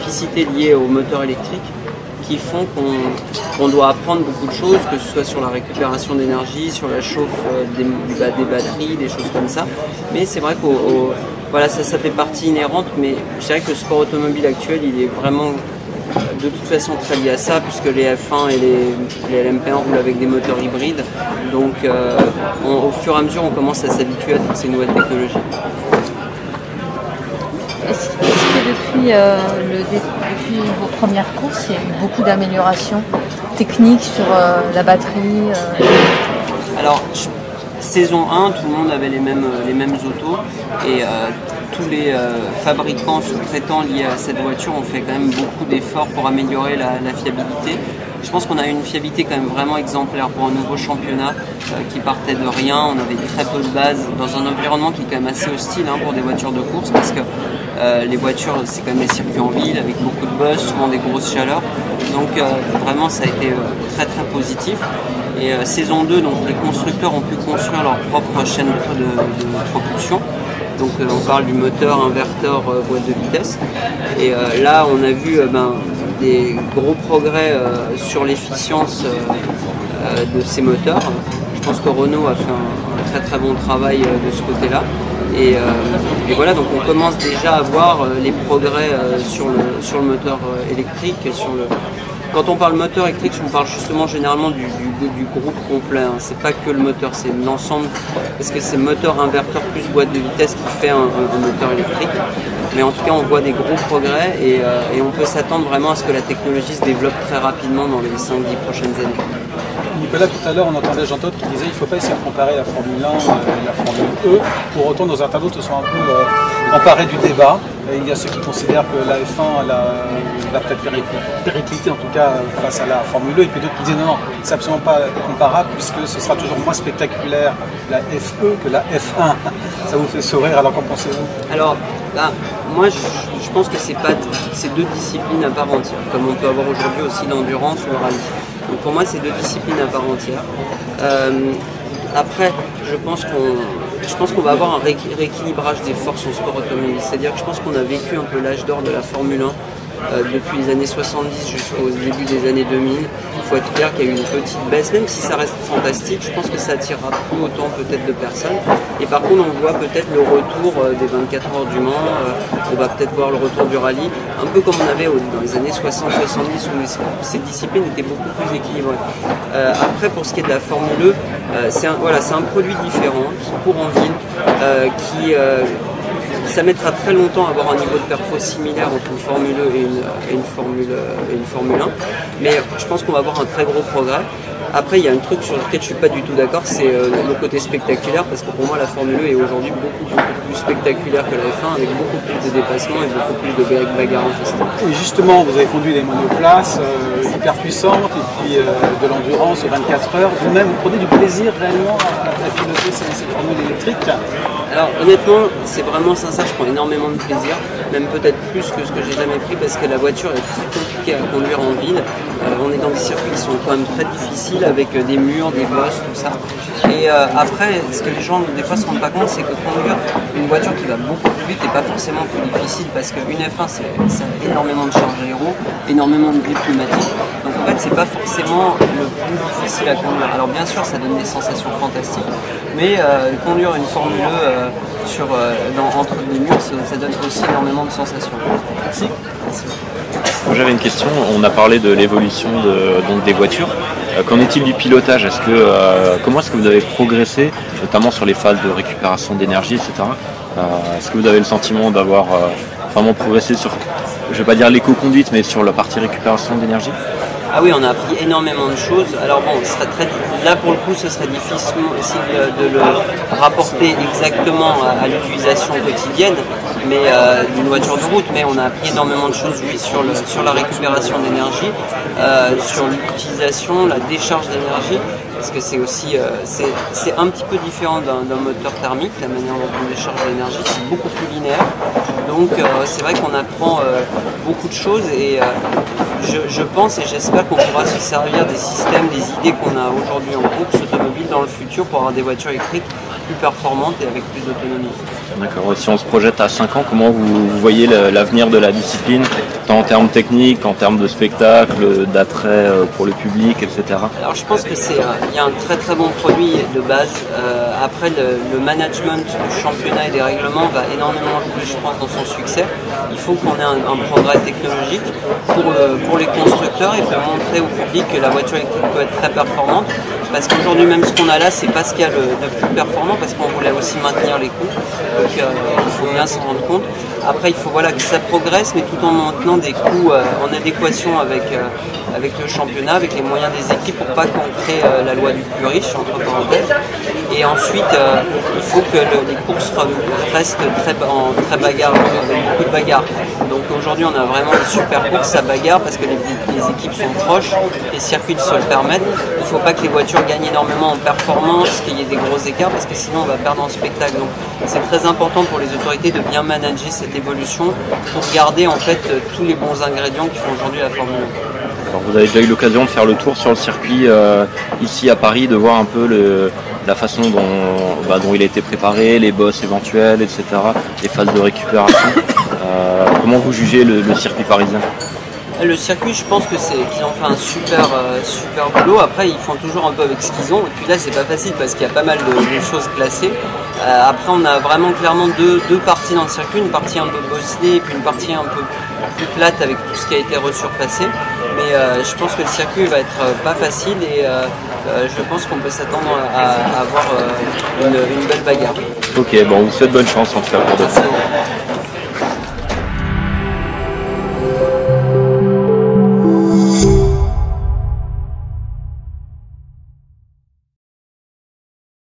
spécificités liées au moteur électrique qui font qu'on doit apprendre beaucoup de choses, que ce soit sur la récupération d'énergie, sur la chauffe des batteries, des choses comme ça. Mais c'est vrai que voilà, ça fait partie inhérente, mais je dirais que le sport automobile actuel, il est vraiment de toute façon très lié à ça, puisque les F1 et les LMP1 roulent avec des moteurs hybrides. Donc au fur et à mesure, on commence à s'habituer à toutes ces nouvelles technologies. Est-ce que depuis vos premières courses, il y a eu beaucoup d'améliorations techniques sur la batterie Alors, saison 1, tout le monde avait les mêmes autos et tous les fabricants sous-traitants liés à cette voiture ont fait quand même beaucoup d'efforts pour améliorer la fiabilité. Je pense qu'on a eu une fiabilité quand même vraiment exemplaire pour un nouveau championnat qui partait de rien. On avait très peu de base dans un environnement qui est quand même assez hostile pour des voitures de course parce que les voitures, c'est quand même des circuits en ville avec beaucoup de buzz, souvent des grosses chaleurs. Donc vraiment, ça a été très très positif. Et saison 2, donc les constructeurs ont pu construire leur propre chaîne de propulsion. Donc on parle du moteur, inverteur, boîte de vitesse. Et là, on a vu des gros progrès sur l'efficience de ces moteurs. Je pense que Renault a fait un très très bon travail de ce côté-là. Et voilà, donc on commence déjà à voir les progrès sur le moteur électrique. Quand on parle moteur électrique, on parle justement généralement du groupe complet. C'est pas que le moteur, c'est l'ensemble, parce que c'est moteur, inverteur plus boîte de vitesse qui fait un moteur électrique. Mais en tout cas, on voit des gros progrès et on peut s'attendre vraiment à ce que la technologie se développe très rapidement dans les 5-10 prochaines années. Nicolas, tout à l'heure, on entendait Jean-Todt qui disait qu'il ne faut pas essayer de comparer la Formule 1 et la Formule E. Pour autant, nos internautes se sont un peu emparés du débat. Et il y a ceux qui considèrent que la F1 va peut-être péricliter, en tout cas, face à la Formule E. Et puis d'autres qui disent non, c'est absolument pas comparable puisque ce sera toujours moins spectaculaire la FE que la F1. Ça vous fait sourire, alors qu'en pensez-vous? Alors, moi, je pense que c'est deux disciplines à part entière, comme on peut avoir aujourd'hui aussi l'endurance ou le rallye. Donc pour moi, c'est deux disciplines à part entière. Après, je pense qu'on va avoir un rééquilibrage des forces en sport automobile. C'est-à-dire que je pense qu'on a vécu un peu l'âge d'or de la Formule 1 depuis les années 70 jusqu'au début des années 2000. Il faut être clair qu'il y a eu une petite baisse, même si ça reste fantastique, je pense que ça attirera plus autant peut-être de personnes. Et par contre, on voit peut-être le retour des 24 heures du Mans, on va peut-être voir le retour du rallye, un peu comme on avait dans les années 60-70 où ces disciplines étaient beaucoup plus équilibrées. Après, pour ce qui est de la Formule E, c'est un produit différent qui court en ville, ça mettra très longtemps à avoir un niveau de perfo similaire entre une Formule E et une Formule 1, mais je pense qu'on va avoir un très gros progrès. Après, il y a un truc sur lequel je suis pas du tout d'accord, c'est le côté spectaculaire, parce que pour moi la Formule E est aujourd'hui beaucoup plus spectaculaire que la F1, avec beaucoup plus de dépassements et beaucoup plus de bagarres en piste. Et justement, vous avez conduit des monoplaces hyper puissantes et puis de l'endurance aux 24 heures. Vous-même, vous prenez du plaisir réellement à piloter ces formules électriques? Alors honnêtement, c'est vraiment sincère, je prends énormément de plaisir, même peut-être plus que ce que j'ai jamais pris parce que la voiture est très compliquée à conduire en ville. On est dans des circuits qui sont quand même très difficiles avec des murs, des bosses, tout ça. Et après, ce que les gens des fois se rendent pas compte, c'est que conduire une voiture qui va beaucoup plus vite n'est pas forcément plus difficile parce qu'une F1, ça a énormément de charge aéro, énormément de bruit climatique. Donc en fait, c'est pas forcément le plus difficile à conduire. Alors bien sûr, ça donne des sensations fantastiques, mais conduire une Formule E entre les murs, ça donne aussi énormément de sensations. Merci. Merci. J'avais une question, on a parlé de l'évolution des voitures. Qu'en est-il du pilotage? Comment est-ce que vous avez progressé, notamment sur les phases de récupération d'énergie, etc. Est-ce que vous avez le sentiment d'avoir vraiment progressé sur, je ne vais pas dire l'éco-conduite, mais sur la partie récupération d'énergie? Ah oui, on a appris énormément de choses. Alors bon, là pour le coup, ce serait difficile aussi de le rapporter exactement à l'utilisation quotidienne, mais d'une voiture de route. Mais on a appris énormément de choses, oui, sur la récupération d'énergie, sur l'utilisation, la décharge d'énergie, parce que c'est aussi c'est un petit peu différent d'un moteur thermique, la manière dont on décharge l'énergie, c'est beaucoup plus linéaire. Donc c'est vrai qu'on apprend beaucoup de choses et je pense et j'espère qu'on pourra se servir des systèmes, des idées qu'on a aujourd'hui en course automobile dans le futur pour avoir des voitures électriques plus performante et avec plus d'autonomie. D'accord. Si on se projette à 5 ans, comment vous voyez l'avenir de la discipline, tant en termes techniques, en termes de spectacle, d'attrait pour le public, etc. Alors je pense que il y a un très très bon produit de base. Après le management du championnat et des règlements va énormément jouer, je pense, dans son succès. Il faut qu'on ait un progrès technologique pour les constructeurs et pour montrer au public que la voiture électrique peut être très performante. Parce qu'aujourd'hui même ce qu'on a là, c'est pas ce qu'il y a de plus performant, parce qu'on voulait aussi maintenir les coûts. Donc il faut bien s'en rendre compte. Après il faut que ça progresse, mais tout en maintenant des coûts en adéquation avec le championnat, avec les moyens des équipes, pour pas qu'on crée la loi du plus riche, entre parenthèses. Et ensuite il faut que les courses restent très bagarre, avec beaucoup de bagarres. Donc aujourd'hui on a vraiment des super courses à bagarre parce que les équipes sont proches, les circuits se le permettent. Il ne faut pas que les voitures gagnent énormément en performance, qu'il y ait des gros écarts, parce que sinon on va perdre en spectacle. Donc c'est très important pour les autorités de bien manager cette évolution pour garder en fait tous les bons ingrédients qui font aujourd'hui la Formule 1. Alors, vous avez déjà eu l'occasion de faire le tour sur le circuit ici à Paris, de voir un peu la façon dont il a été préparé, les bosses éventuelles, etc., les phases de récupération. Comment vous jugez le circuit parisien ? Le circuit, je pense qu'ils ont fait un super boulot. Après, ils font toujours un peu avec ce qu'ils ont. Et puis là, c'est pas facile parce qu'il y a pas mal de choses classées. Après, on a vraiment clairement deux parties dans le circuit. Une partie un peu bosselée et puis une partie un peu plus plate avec tout ce qui a été resurfacé. Mais je pense que le circuit va être pas facile et je pense qu'on peut s'attendre à avoir une belle bagarre. Ok, bon, on vous souhaite bonne chance en tout cas pour demain.